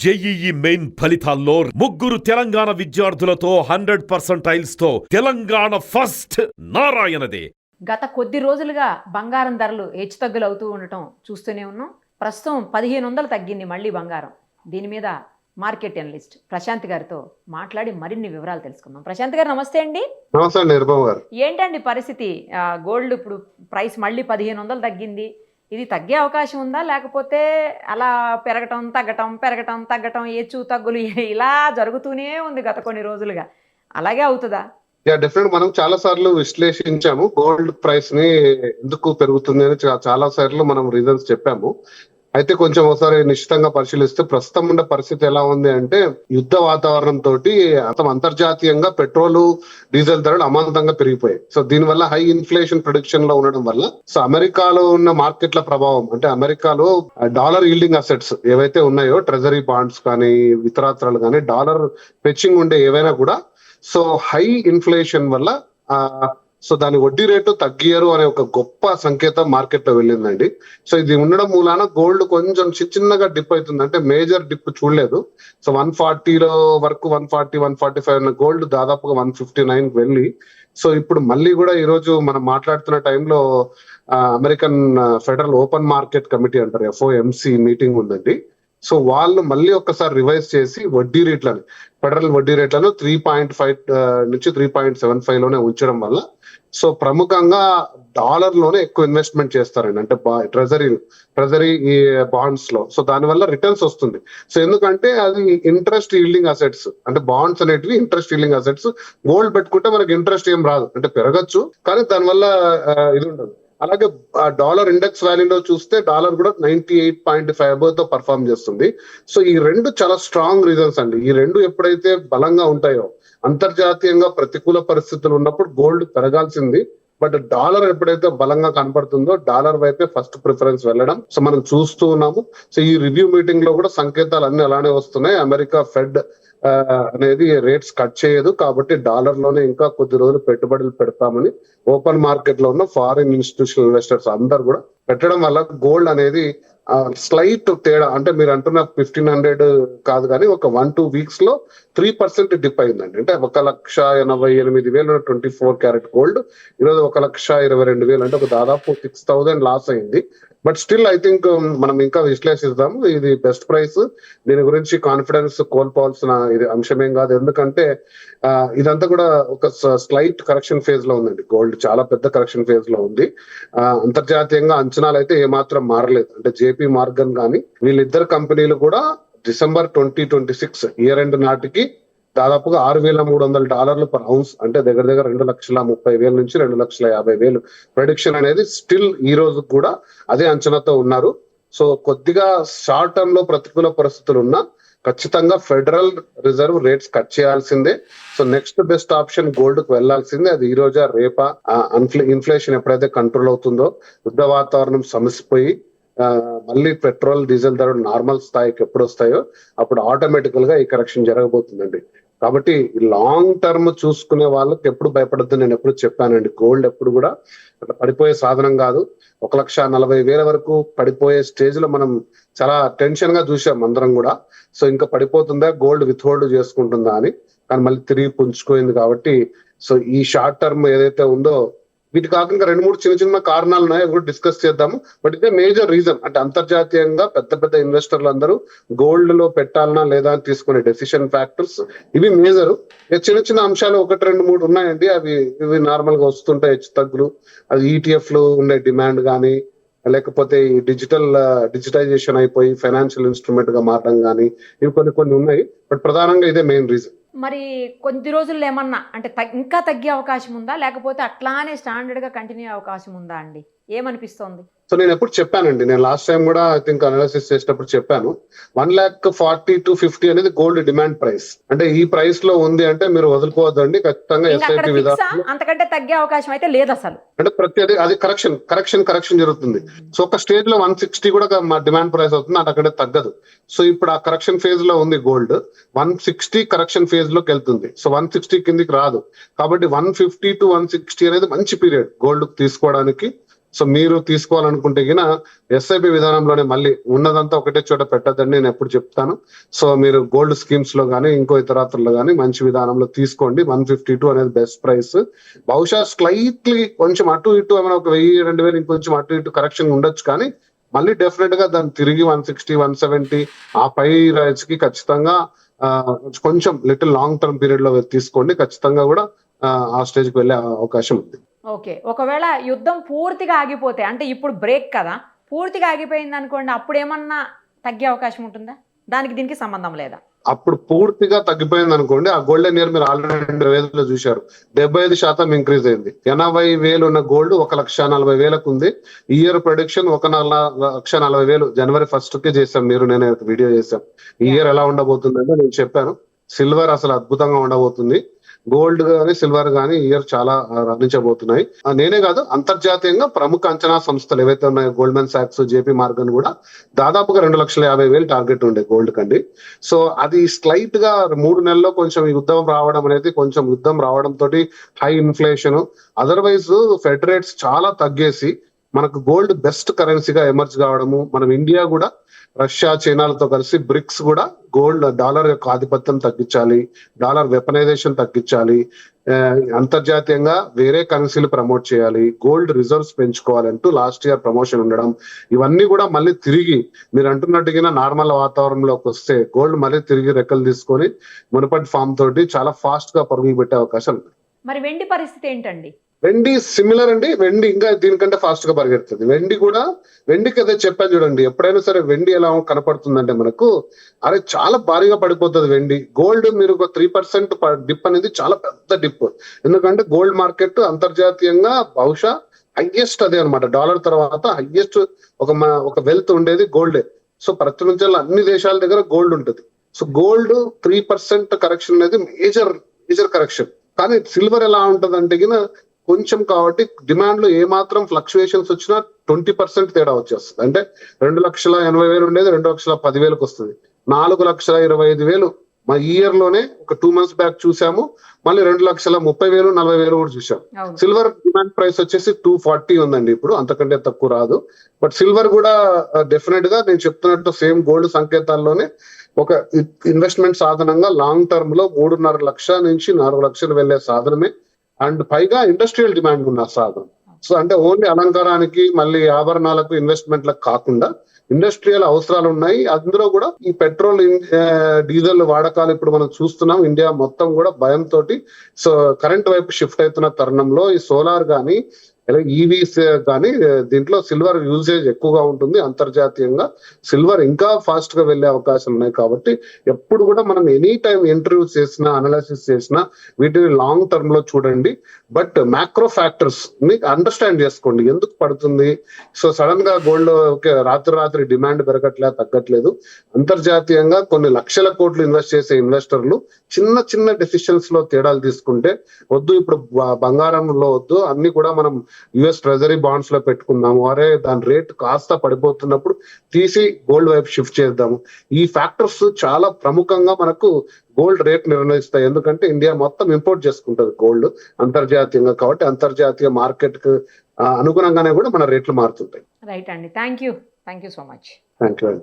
JEE main ఫలితాల్లో ముగ్గురు తెలంగాణ విద్యార్థులతో 100% తో తెలంగాణ ఫస్ట్ నారాయణదే. గత కొద్ది రోజులుగా బంగారం ధరలు హెచ్చుతగ్గులు అవుతూ ఉండటం చూస్తూనే ఉన్నాం. ప్రస్తుతం 1500 తగ్గింది మళ్ళీ బంగారం. దీని మీద మార్కెట్ అనలిస్ట్ ప్రశాంత్ గారితో మాట్లాడి మరిన్ని వివరాలు తెలుసుకుందాం. ప్రశాంత్ గారు నమస్తే అండి. నమస్తే నిర్భవ్ గారు. ఏంటండి పరిస్థితి? గోల్డ్ ఇప్పుడు ప్రైస్ మళ్ళీ 1500 తగ్గింది. ఇది తగ్గే అవకాశం ఉందా, లేకపోతే అలా పెరగటం తగ్గటం హెచ్చు తగ్గులు ఇలా జరుగుతూనే ఉంది గత కొన్ని రోజులుగా? అలాగే అవుతుందా? డెఫినెట్ మనం చాలా సార్లు విశ్లేషించాము. గోల్డ్ ప్రైస్ ని ఎందుకు పెరుగుతుంది అని చాలా సార్లు మనం రీజన్స్ చెప్పాము. అయితే కొంచెం ఒకసారి నిశ్చితంగా పరిశీలిస్తే ప్రస్తుతం ఉన్న పరిస్థితి ఎలా ఉంది అంటే, యుద్ధ వాతావరణం తోటి అంతర్జాతీయంగా పెట్రోల్ డీజిల్ ధరలు అమాంతంగా పెరిగిపోయాయి. సో దీనివల్ల హై ఇన్ఫ్లేషన్ ప్రొడిక్షన్ లో ఉండడం వల్ల సో అమెరికాలో ఉన్న మార్కెట్ల ప్రభావం అంటే అమెరికాలో డాలర్ ఈల్డింగ్ అసెట్స్ ఏవైతే ఉన్నాయో, ట్రెజరీ బాండ్స్ కానీ ఇతరాత్రాలు కానీ డాలర్ ఫెచ్చింగ్ ఉండే ఏవైనా కూడా సో హై ఇన్ఫ్లేషన్ వల్ల సో దాని వడ్డీ రేటు తగ్గియరు అనే ఒక గొప్ప సంకేతం మార్కెట్ లో వెళ్ళిందండి. సో ఇది ఉండడం మూలాన గోల్డ్ కొంచెం చిన్నగా డిప్ అవుతుంది. అంటే మేజర్ డిప్ చూడలేదు. సో 140 వరకు 145 ఉన్న గోల్డ్ దాదాపుగా 159 వెళ్ళి సో ఇప్పుడు మళ్ళీ కూడా ఈ రోజు మనం మాట్లాడుతున్న టైంలో American federal open market committee అంటారు, FOMC మీటింగ్ ఉందండి. సో వాళ్ళు మళ్ళీ ఒక్కసారి రివైజ్ చేసి ఫెడరల్ వడ్డీ రేట్లను 3.5 నుంచి 3.75 లోనే ఉంచడం వల్ల సో ప్రముఖంగా డాలర్ లోనే ఎక్కువ ఇన్వెస్ట్మెంట్ చేస్తారండి. అంటే ట్రెజరీ ఈ బాండ్స్ లో. సో దానివల్ల రిటర్న్స్ వస్తుంది. సో ఎందుకంటే అది ఇంట్రెస్ట్ ఈల్డింగ్ అసెట్స్, అంటే బాండ్స్ అనేటివి ఇంట్రెస్ట్ ఈల్డింగ్ అసెట్స్. గోల్డ్ పెట్టుకుంటే మనకి ఇంట్రెస్ట్ ఏం రాదు, అంటే పెరగచ్చు కానీ దానివల్ల ఇది ఉండదు. అలాగే డాలర్ ఇండెక్స్ వాల్యూలో చూస్తే డాలర్ కూడా 98.5 తో పర్ఫార్మ్ చేస్తుంది. సో ఈ రెండు చాలా స్ట్రాంగ్ రీజన్స్ అండి. ఈ రెండు ఎప్పుడైతే బలంగా ఉంటాయో, అంతర్జాతీయంగా ప్రతికూల పరిస్థితులు ఉన్నప్పుడు గోల్డ్ పెరగాల్సింది. బట్ డాలర్ ఎప్పుడైతే బలంగా కనపడుతుందో డాలర్ వైపే ఫస్ట్ ప్రిఫరెన్స్ వెళ్ళడం సో మనం చూస్తూ ఉన్నాము. సో ఈ రివ్యూ మీటింగ్ లో కూడా సంకేతాలు అన్ని అలానే వస్తున్నాయి. అమెరికా ఫెడ్ అనేది రేట్స్ కట్ చేయదు కాబట్టి డాలర్ లోనే ఇంకా కొద్ది రోజులు పెట్టుబడులు పెడతామని ఓపెన్ మార్కెట్ లో ఉన్న ఫారిన్ ఇన్స్టిట్యూషనల్ ఇన్వెస్టర్స్ అందరు కూడా పెట్టడం వల్ల గోల్డ్ అనేది స్లైట్ తేడా, అంటే మీరు అంటున్న 1500 కాదు కానీ ఒక 1-2 వీక్స్ లో 3% డిప్ అయిందండి. అంటే 1,88,000 24 క్యారెట్ గోల్డ్ ఈరోజు 1,22,000, అంటే ఒక దాదాపు 6,000 లాస్ అయింది. బట్ స్టిల్ ఐ థింక్ మనం ఇంకా విశ్లేషిద్దాము. ఇది బెస్ట్ ప్రైస్. దీని గురించి కాన్ఫిడెన్స్ కోల్పోవాల్సిన ఇది అంశమేం కాదు. ఎందుకంటే ఇదంతా కూడా ఒక స్లైట్ కరెక్షన్ ఫేజ్ లో ఉందండి. గోల్డ్ చాలా పెద్ద కరెక్షన్ ఫేజ్ లో ఉంది. అంతర్జాతీయంగా అంచనాలు అయితే ఏమాత్రం మారలేదు. అంటే JP మార్గన్ కానీ వీళ్ళిద్దరు కంపెనీలు కూడా డిసెంబర్ 2026 ఇయర్ ఎండ్ నాటికి దాదాపుగా $6,300 పర్ ఔన్స్, అంటే దగ్గర 2,30,000 నుంచి 2,50,000 ప్రొడిక్షన్ అనేది స్టిల్ ఈ రోజు కూడా అదే అంచనాతో ఉన్నారు. సో కొద్దిగా షార్ట్ టర్మ్ లో ప్రతికూల పరిస్థితులు ఉన్నా ఖచ్చితంగా ఫెడరల్ రిజర్వ్ రేట్స్ కట్ చేయాల్సిందే. So next best option gold కు వెళ్లాల్సిందే. అది ఈ రోజా రేపా? ఇన్ఫ్లేషన్ ఎప్పుడైతే కంట్రోల్ అవుతుందో, యుద్ధ వాతావరణం సమసిపోయి మళ్ళీ పెట్రోల్ డీజిల్ ధరలు నార్మల్ స్థాయికి ఎప్పుడు వస్తాయో అప్పుడు ఆటోమేటికల్ గా ఈ కరెక్షన్ జరగబోతుందండి. కాబట్టి లాంగ్ టర్మ్ చూసుకునే వాళ్ళకి ఎప్పుడు భయపడద్దు. నేను ఎప్పుడు చెప్పానండి, గోల్డ్ ఎప్పుడు కూడా పడిపోయే సాధనం కాదు. 1,40,000 వరకు పడిపోయే స్టేజ్ లో మనం చాలా టెన్షన్ గా చూసాం అందరం కూడా. సో ఇంకా పడిపోతుందా, గోల్డ్ విత్ హోల్డ్ చేసుకుంటుందా అని. కానీ మళ్ళీ తిరిగి పుంజుకోయింది. కాబట్టి సో ఈ షార్ట్ టర్మ్ ఏదైతే ఉందో, వీటి కాకుండా 2-3 చిన్న కారణాలు ఉన్నాయి, అవి కూడా డిస్కస్ చేద్దాము. బట్ ఇదే మేజర్ రీజన్. అంటే అంతర్జాతీయంగా పెద్ద ఇన్వెస్టర్లు అందరూ గోల్డ్ లో పెట్టాలనా లేదా అని తీసుకునే డెసిషన్ ఫ్యాక్టర్స్ ఇవి మేజర్. చిన్న అంశాలు 1-2-3 ఉన్నాయండి. ఇవి నార్మల్ గా వస్తుంటాయి హెచ్చు తగ్గులు. అది ETF లో ఉండే డిమాండ్ కానీ, లేకపోతే ఈ డిజిటైజేషన్ అయిపోయి ఫైనాన్షియల్ ఇన్స్ట్రుమెంట్ గా మారడం కానీ, ఇవి కొన్ని ఉన్నాయి. బట్ ప్రధానంగా ఇదే మెయిన్ రీజన్. మరి కొద్ది రోజుల్లో ఏమన్నా అంటే ఇంకా తగ్గే అవకాశం ఉందా, లేకపోతే అట్లానే స్టాండర్డ్ గా కంటిన్యూ అవకాశం ఉందా అండి? ఏమనిపిస్తోంది? సో నేను ఎప్పుడు చెప్పానండి, నేను లాస్ట్ టైం కూడా ఐ థింక్ అనాలిసిస్ చేసినప్పుడు చెప్పాను, 1,40,000-50 అనేది గోల్డ్ డిమాండ్ ప్రైస్. అంటే ఈ ప్రైస్ లో ఉంది అంటే మీరు వదులుకోవద్దండి. ఖచ్చితంగా SIP విధానం అంతకంటే తగ్గే అవకాశం అయితే లేదు అసలు. అంటే ప్రతి అది కరెక్షన్ జరుగుతుంది. సో ఒక స్టేజ్ లో 160 కూడా మా డిమాండ్ ప్రైస్ అవుతుంది, అక్కడ తగ్గదు. సో ఇప్పుడు ఆ కరెక్షన్ ఫేజ్ లో ఉంది గోల్డ్. 160 కరెక్షన్ ఫేజ్ లోకి వెళ్తుంది. సో 160 కిందికి రాదు. కాబట్టి 150-160 అనేది మంచి పీరియడ్ గోల్డ్ తీసుకోవడానికి. సో మీరు తీసుకోవాలనుకుంటే గిన ఎస్ఐపి విధానంలోనే మళ్ళీ ఉన్నదంతా ఒకటే చోట పెట్టద్దని నేను ఎప్పుడు చెప్తాను. సో మీరు గోల్డ్ స్కీమ్స్ లో కానీ ఇంకో ఇతరాత్రుల్లో కానీ మంచి విధానంలో తీసుకోండి. 152 అనేది బెస్ట్ ప్రైస్. బహుశా స్లైట్లీ కొంచెం అటు ఇటు ఏమైనా ఒక 1000-2000 ఇంకొంచెం అటు ఇటు కరెక్షన్ ఉండొచ్చు, కానీ మళ్ళీ డెఫినెట్ గా దాన్ని తిరిగి 160-170 ఆ పై రైజ్ కి ఖచ్చితంగా కొంచెం లిటిల్ లాంగ్ టర్మ్ పీరియడ్ లో తీసుకోండి. ఖచ్చితంగా కూడా ఆ స్టేజ్ కి వెళ్ళే అవకాశం ఉంది. ఓకే, ఒకవేళ యుద్ధం పూర్తిగా ఆగిపోతే, అంటే ఇప్పుడు బ్రేక్ కదా, పూర్తిగా ఆగిపోయింది అనుకోండి, అప్పుడు ఏమన్నా తగ్గే అవకాశం ఉంటుందా? దానికి దీనికి సంబంధం లేదా? అప్పుడు పూర్తిగా తగ్గిపోయింది అనుకోండి, ఆ గోల్డెన్ ఇయర్ మీరు ఆల్రెడీ 2005లో చూశారు, 75% ఇంక్రీజ్ అయింది. 80,000 ఉన్న గోల్డ్ 1,40,000 ఉంది. ఈ ఇయర్ ప్రొడిక్షన్ 1,40,000 జనవరి 1st కి చేశాం, మీరు నేను వీడియో చేశాం. ఈ ఇయర్ ఎలా ఉండబోతుందంటే నేను చెప్పాను. సిల్వర్ అసలు అద్భుతంగా ఉండబోతుంది. గోల్డ్ గానీ సిల్వర్ గానీ ఇయర్ చాలా రాణించబోతున్నాయి. నేనే కాదు, అంతర్జాతీయంగా ప్రముఖ అంచనా సంస్థలు ఏవైతే ఉన్నాయో, గోల్డ్మెన్ సాక్స్, జేపీ మార్గన్ కూడా దాదాపుగా 2,50,000 టార్గెట్ ఉండే గోల్డ్ కండి. సో అది స్లైట్ గా 3 నెలల్లో కొంచెం యుద్ధం రావడం అనేది, కొంచెం యుద్ధం రావడం తోటి high inflation, otherwise fed rates చాలా తగ్గేసి మనకు గోల్డ్ బెస్ట్ కరెన్సీగా ఎమర్జ్ కావడము, మనం ఇండియా కూడా రష్యా, చైనాలతో కలిసి బ్రిక్స్ కూడా గోల్డ్ డాలర్ యొక్క ఆధిపత్యం తగ్గించాలి, డాలర్ వెపనైజేషన్ తగ్గించాలి, అంతర్జాతీయంగా వేరే కరెన్సీలు ప్రమోట్ చేయాలి, గోల్డ్ రిజర్వ్స్ పెంచుకోవాలంటూ లాస్ట్ ఇయర్ ప్రమోషన్ ఉండడం, ఇవన్నీ కూడా మళ్ళీ తిరిగి మీరు అంటున్నట్టుగా నార్మల్ వాతావరణంలోకి వస్తే గోల్డ్ మళ్ళీ తిరిగి రెక్కలు తీసుకొని మునుపటి ఫామ్ తోటి చాలా ఫాస్ట్ గా పరుగులు పెట్టే అవకాశం ఉంది. మరి వెండి పరిస్థితి ఏంటండి? వెండి సిమిలర్ అండి. వెండి ఇంకా దీనికంటే ఫాస్ట్ గా పరిగెడుతుంది. వెండికి అదే చెప్పాను చూడండి, ఎప్పుడైనా సరే వెండి ఎలా కనపడుతుందంటే మనకు, అరే చాలా భారీగా పడిపోతుంది వెండి. గోల్డ్ మీరు ఒక 3% డిప్ అనేది చాలా పెద్ద డిప్. ఎందుకంటే గోల్డ్ మార్కెట్ అంతర్జాతీయంగా బహుశా హైయెస్ట్ అదే అనమాట, డాలర్ తర్వాత హైయెస్ట్ ఒక వెల్త్ ఉండేది గోల్డే. సో ప్రపంచంలో అన్ని దేశాల దగ్గర గోల్డ్ ఉంటుంది. సో గోల్డ్ 3% కరెక్షన్ అనేది మేజర్ కరెక్షన్. కానీ సిల్వర్ ఎలా ఉంటది అంటే కొంచెం, కాబట్టి డిమాండ్ లో ఏమాత్రం ఫ్లక్చుయేషన్స్ వచ్చినా 20% తేడా వచ్చేస్తుంది. అంటే 2,80,000 ఉండేది 2,10,000 వస్తుంది. 4,25,000 మా ఇయర్ లోనే ఒక 2 months బ్యాక్ చూసాము. మళ్ళీ 2,30,000, 40,000 కూడా చూసాం. సిల్వర్ డిమాండ్ ప్రైస్ వచ్చేసి 240 ఉందండి ఇప్పుడు, అంతకంటే తక్కువ రాదు. బట్ సిల్వర్ కూడా డెఫినెట్ గా నేను చెప్తున్నట్టు సేమ్ గోల్డ్ సంకేతాల్లోనే ఒక ఇన్వెస్ట్మెంట్ సాధనంగా లాంగ్ టర్మ్ లో 3.5 లక్షల నుంచి 4 లక్షలు వెళ్లే సాధనమే. అండ్ పైగా ఇండస్ట్రియల్ డిమాండ్ ఉన్న సాధనం. సో అంటే ఓన్లీ అలంకారానికి మళ్ళీ ఆభరణాలకు ఇన్వెస్ట్మెంట్లకు కాకుండా ఇండస్ట్రియల్ అవసరాలు ఉన్నాయి. అందులో కూడా ఈ పెట్రోల్, డీజిల్ వాడకాలు ఇప్పుడు మనం చూస్తున్నాం. ఇండియా మొత్తం కూడా భయంతో సో కరెంట్ వైపు షిఫ్ట్ అవుతున్న తరుణంలో ఈ సోలార్ కానీ ఈవీస్ కానీ దీంట్లో సిల్వర్ యూసేజ్ ఎక్కువగా ఉంటుంది. అంతర్జాతీయంగా సిల్వర్ ఇంకా ఫాస్ట్ గా వెళ్లే అవకాశం ఉన్నాయి. కాబట్టి ఎప్పుడు కూడా మనం ఎనీ టైం ఇంటర్వ్యూ చేసినా, అనాలిసిస్ చేసినా వీటిని లాంగ్ టర్మ్ లో చూడండి. బట్ మ్యాక్రో ఫ్యాక్టర్స్ ని అండర్స్టాండ్ చేసుకోండి, ఎందుకు పడుతుంది. సో సడన్ గా గోల్డ్ రాత్రి డిమాండ్ తగ్గట్లేదు. అంతర్జాతీయంగా కొన్ని లక్షల కోట్లు ఇన్వెస్ట్ చేసే ఇన్వెస్టర్లు చిన్న డెసిషన్స్ లో తేడాలు తీసుకుంటే వద్దు, ఇప్పుడు బంగారంలో వద్దు, అన్ని కూడా మనం యుఎస్ ట్రెజరీ బాండ్స్ లో పెట్టుకుందాము, అరే దాని రేట్ కాస్త పడిపోతున్నప్పుడు తీసి గోల్డ్ వైపు షిఫ్ట్ చేద్దాము. ఈ ఫ్యాక్టర్స్ చాలా ప్రముఖంగా మనకు గోల్డ్ రేట్ నిర్ణయిస్తాయి. ఎందుకంటే ఇండియా మొత్తం ఇంపోర్ట్ చేసుకుంటది గోల్డ్ అంతర్జాతీయంగా, కాబట్టి అంతర్జాతీయ మార్కెట్ కు అనుగుణంగానే కూడా మన రేట్లు మారుతుంటాయి. రైట్ అండి, thank you so much. Thank you.